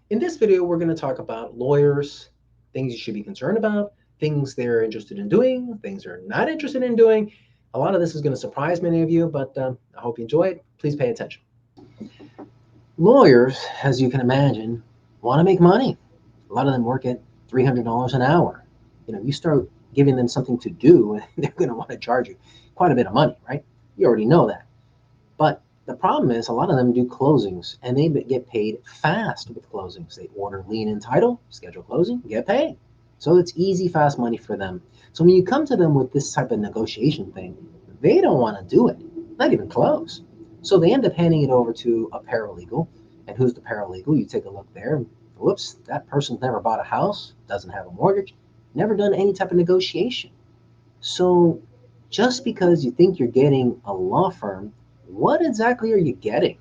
In this video, we're going to talk about lawyers, things you should be concerned about, things they're interested in doing, things they're not interested in doing. A lot of this is going to surprise many of you, but I hope you enjoy it. Please pay attention. Lawyers, as you can imagine, want to make money. A lot of them work at $300 an hour. You start giving them something to do, and they're going to want to charge you quite a bit of money, right? You already know that. But the problem is a lot of them do closings and they get paid fast with closings. They order lien and title, schedule closing, get paid. So it's easy, fast money for them. So when you come to them with this type of negotiation thing, they don't want to do it, not even close. So they end up handing it over to a paralegal. And who's the paralegal? You take a look there. Whoops, that person's never bought a house, doesn't have a mortgage, never done any type of negotiation. So just because you think you're getting a law firm, what exactly are you getting?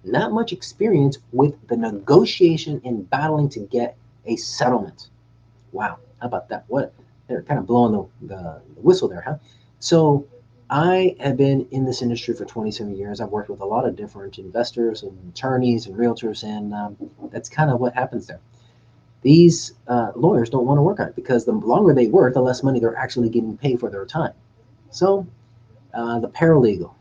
Not much experience with the negotiation and battling to get a settlement. Wow, how about that? What they're kind of blowing the whistle there, huh? So I have been in this industry for 27 years. I've worked with a lot of different investors and attorneys and realtors, and that's kind of what happens there. These lawyers don't want to work on it because the longer they work, the less money they're actually getting paid for their time. So the paralegals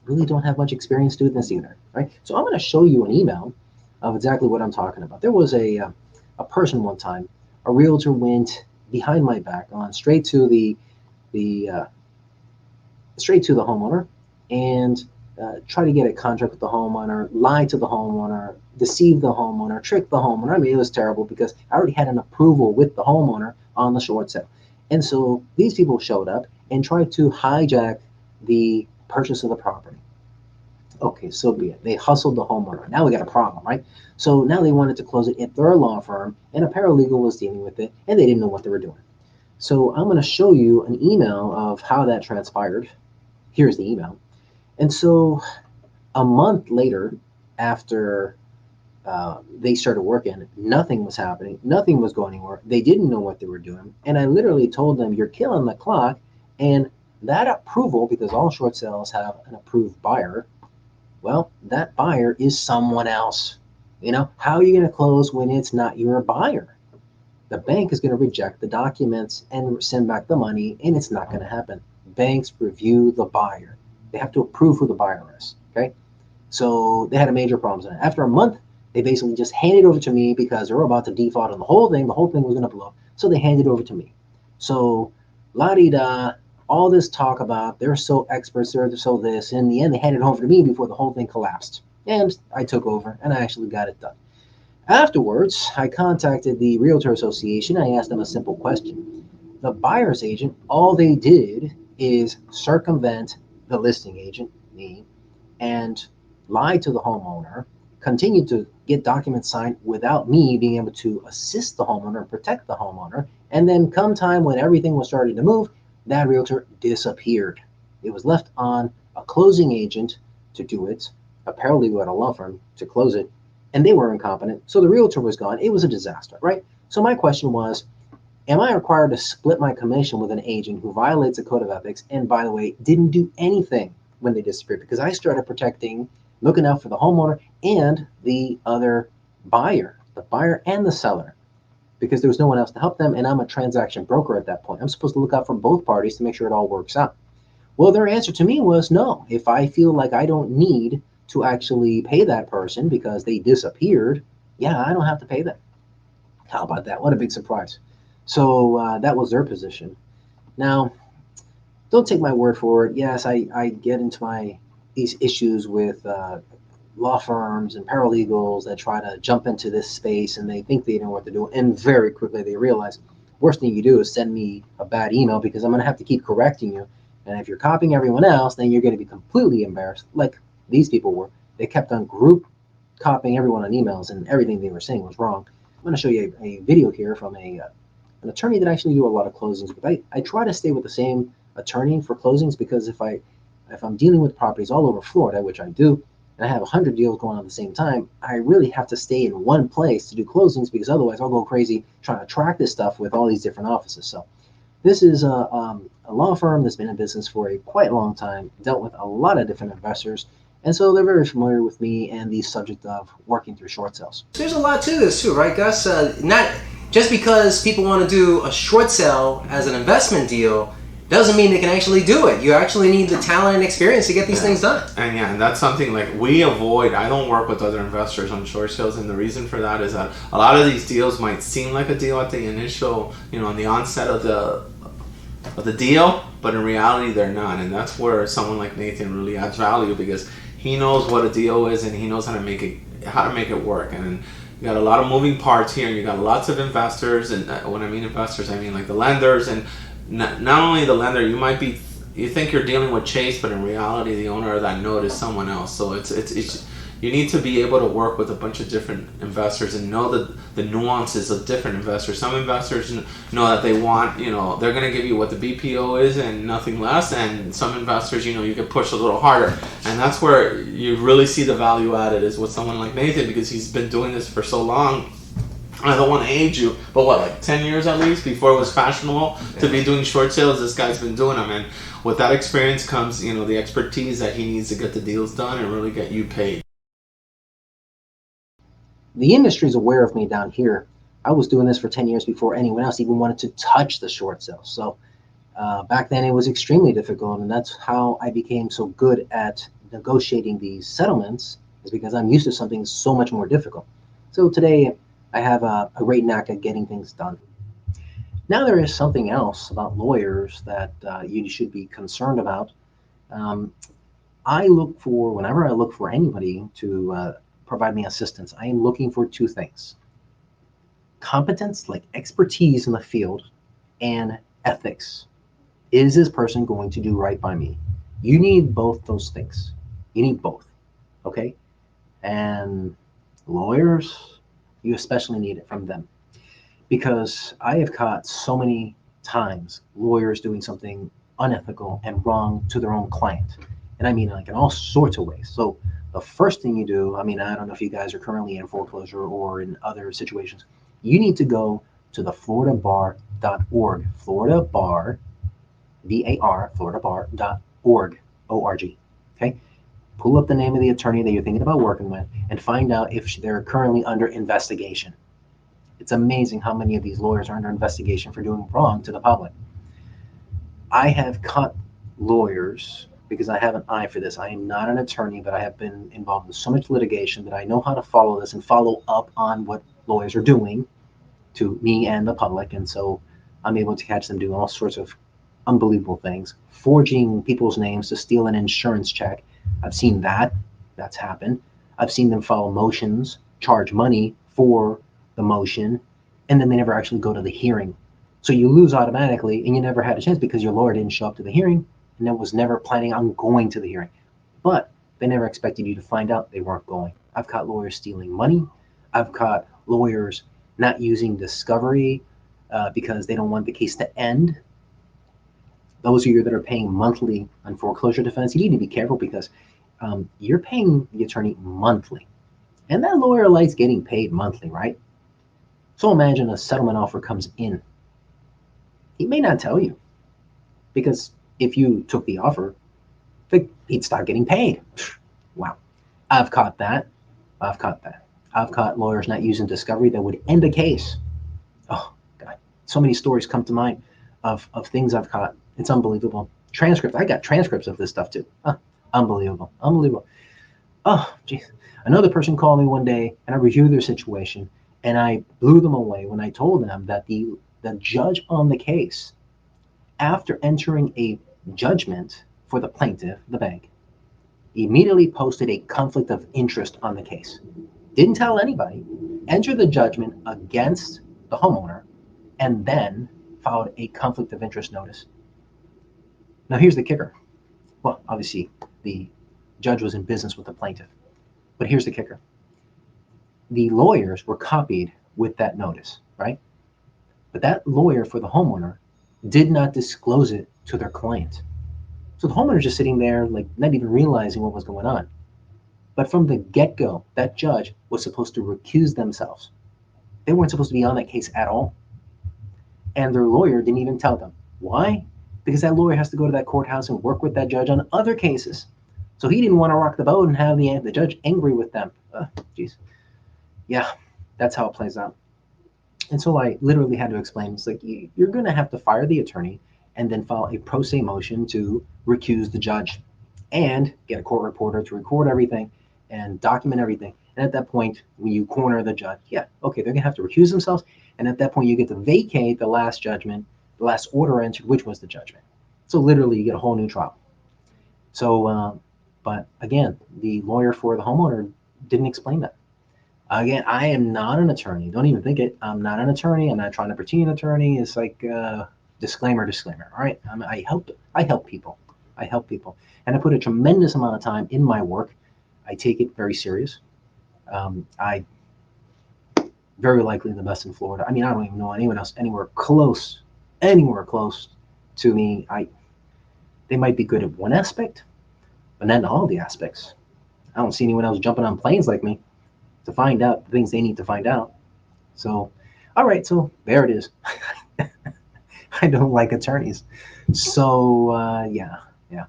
really don't have much experience doing this either, right? So I'm going to show you an email of exactly what I'm talking about. There was a person one time, a realtor went behind my back on the straight to the homeowner and try to get a contract with the homeowner, lie to the homeowner, deceive the homeowner, trick the homeowner. I mean, it was terrible because I already had an approval with the homeowner on the short sale. And so these people showed up and tried to hijack the purchase of the property. Okay, so be it. They hustled the homeowner. Now we got a problem, right? So now they wanted to close it at their law firm, and a paralegal was dealing with it, and they didn't know what they were doing. So I'm going to show you an email of how that transpired. Here's the email. And so a month later, after they started working, nothing was happening, nothing was going anywhere. They didn't know what they were doing. And I literally told them, "You're killing the clock." And that approval, because all short sales have an approved buyer, well, that buyer is someone else. How are you going to close when it's not your buyer? The bank is going to reject the documents and send back the money, and it's not going to happen. Banks review the buyer. They have to approve who the buyer is. Okay, so they had a major problem. After a month, they basically just handed it over to me because they were about to default on the whole thing. The whole thing was going to blow. So they handed it over to me. So la di da, all this talk about they're so experts, they're so this. In the end, they handed it over to me before the whole thing collapsed. And I took over and I actually got it done. Afterwards, I contacted the Realtor Association. I asked them a simple question. The buyer's agent, all they did is circumvent the listing agent, me, and lie to the homeowner, continue to get documents signed without me being able to assist the homeowner and protect the homeowner. And then come time when everything was starting to move, that realtor disappeared. It was left on a closing agent to do it, a paralegal at a law firm to close it, and they were incompetent. So the realtor was gone. It was a disaster, right? So my question was, am I required to split my commission with an agent who violates a code of ethics and, by the way, didn't do anything when they disappeared? Because I started protecting, looking out for the homeowner and the other buyer, the buyer and the seller, because there was no one else to help them. And I'm a transaction broker at that point. I'm supposed to look out for both parties to make sure it all works out. Well, their answer to me was no. If I feel like I don't need to actually pay that person because they disappeared, yeah, I don't have to pay them. How about that? What a big surprise. So that was their position. Now, don't take my word for it. Yes, I get into these issues with law firms and paralegals that try to jump into this space and they think they know what they're doing, and very quickly they realize worst thing you do is send me a bad email because I'm going to have to keep correcting you. And if you're copying everyone else, then you're going to be completely embarrassed, like these people were. They kept on group copying everyone on emails, and everything they were saying was wrong. I'm going to show you a video here from an attorney that actually do a lot of closings. But I try to stay with the same attorney for closings because if I'm dealing with properties all over Florida, which I do, and I have 100 deals going on at the same time, I really have to stay in one place to do closings because otherwise I'll go crazy trying to track this stuff with all these different offices. So this is a law firm that's been in business for a quite long time, dealt with a lot of different investors, And so they're very familiar with me and the subject of working through short sales. There's a lot to this too, right, Gus? Not just because people want to do a short sale as an investment deal doesn't mean they can actually do it. You actually need the talent and experience to get these things done. And that's something like we avoid. I don't work with other investors on short sales, and the reason for that is that a lot of these deals might seem like a deal at the initial, on the onset of the deal, but in reality they're not. And that's where someone like Nathan really adds value, because he knows what a deal is and he knows how to make it work. And you got a lot of moving parts here. You got lots of investors, and when I mean investors, I mean like the lenders, and not only the lender. You think you're dealing with Chase, but in reality, the owner of that note is someone else. So it's you need to be able to work with a bunch of different investors and know the nuances of different investors. Some investors know that they want, they're going to give you what the BPO is and nothing less. And some investors, you can push a little harder. And that's where you really see the value added is with someone like Nathan, because he's been doing this for so long. I don't want to age you, but like 10 years at least before it was fashionable to be doing short sales, this guy's been doing them. And with that experience comes, the expertise that he needs to get the deals done and really get you paid. The industry's aware of me down here. I was doing this for 10 years before anyone else even wanted to touch the short sales. So back then it was extremely difficult, and that's how I became so good at negotiating these settlements, is because I'm used to something so much more difficult. So today I have a great knack at getting things done. Now there is something else about lawyers that you should be concerned about. Um, whenever I look for anybody to provide me assistance, I am looking for two things: competence, like expertise in the field, and ethics. Is this person going to do right by me? You need both those things. You need both. Okay? And lawyers, you especially need it from them, because I have caught so many times lawyers doing something unethical and wrong to their own client. And I mean, like, in all sorts of ways. So the first thing you do, I mean, I don't know if you guys are currently in foreclosure or in other situations, you need to go to the floridabar.org, Florida Bar, VAR, floridabar.org, O-R-G. Okay? Pull up the name of the attorney that you're thinking about working with and find out if they're currently under investigation. It's amazing how many of these lawyers are under investigation for doing wrong to the public. I have caught lawyers, because I have an eye for this. I am not an attorney, but I have been involved in so much litigation that I know how to follow this and follow up on what lawyers are doing to me and the public. And so I'm able to catch them doing all sorts of unbelievable things, forging people's names to steal an insurance check. I've seen that. That's happened. I've seen them file motions, charge money for the motion, and then they never actually go to the hearing. So you lose automatically, and you never had a chance because your lawyer didn't show up to the hearing and then was never planning on going to the hearing. But they never expected you to find out they weren't going. I've caught lawyers stealing money. I've caught lawyers not using discovery because they don't want the case to end. Those of you that are paying monthly on foreclosure defense, you need to be careful, because you're paying the attorney monthly. And that lawyer likes getting paid monthly, right? So imagine a settlement offer comes in. He may not tell you, because if you took the offer, he'd start getting paid. Wow. I've caught that. I've caught that. I've caught lawyers not using discovery that would end a case. Oh, God. So many stories come to mind of things I've caught. It's unbelievable. Transcripts. I got transcripts of this stuff too. Unbelievable. Unbelievable. Oh, geez. Another person called me one day, and I reviewed their situation, and I blew them away when I told them that the judge on the case, after entering a judgment for the plaintiff, the bank, immediately posted a conflict of interest on the case. Didn't tell anybody, entered the judgment against the homeowner, and then filed a conflict of interest notice. Now, here's the kicker. Well, obviously, the judge was in business with the plaintiff. But here's the kicker. The lawyers were copied with that notice, right? But that lawyer for the homeowner did not disclose it to their client. So the homeowner's just sitting there, like, not even realizing what was going on. But from the get-go, that judge was supposed to recuse themselves. They weren't supposed to be on that case at all. And their lawyer didn't even tell them. Why? Because that lawyer has to go to that courthouse and work with that judge on other cases. So he didn't want to rock the boat and have the judge angry with them. Jeez. Yeah, that's how it plays out. And so I literally had to explain, it's like, you're going to have to fire the attorney and then file a pro se motion to recuse the judge and get a court reporter to record everything and document everything. And at that point, when you corner the judge, yeah, okay, they're going to have to recuse themselves. And at that point, you get to vacate the last judgment, the last order entered, which was the judgment. So literally, you get a whole new trial. So, but again, the lawyer for the homeowner didn't explain that. Again, I am not an attorney. Don't even think it. I'm not an attorney. I'm not trying to pretend an attorney. It's like disclaimer, disclaimer. All right, I help people. I help people, and I put a tremendous amount of time in my work. I take it very serious. I very likely the best in Florida. I mean, I don't even know anyone else anywhere close to me. They might be good at one aspect, but not in all the aspects. I don't see anyone else jumping on planes like me to find out the things they need to find out. So, all right, so there it is. I don't like attorneys. So, yeah, yeah.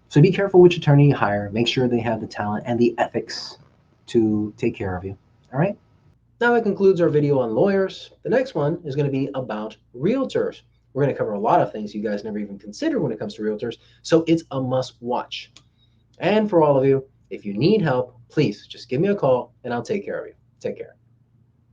So be careful which attorney you hire. Make sure they have the talent and the ethics to take care of you. All right? Now that concludes our video on lawyers. The next one is going to be about realtors. We're going to cover a lot of things you guys never even considered when it comes to realtors. So it's a must watch. And for all of you, if you need help, please just give me a call and I'll take care of you. Take care.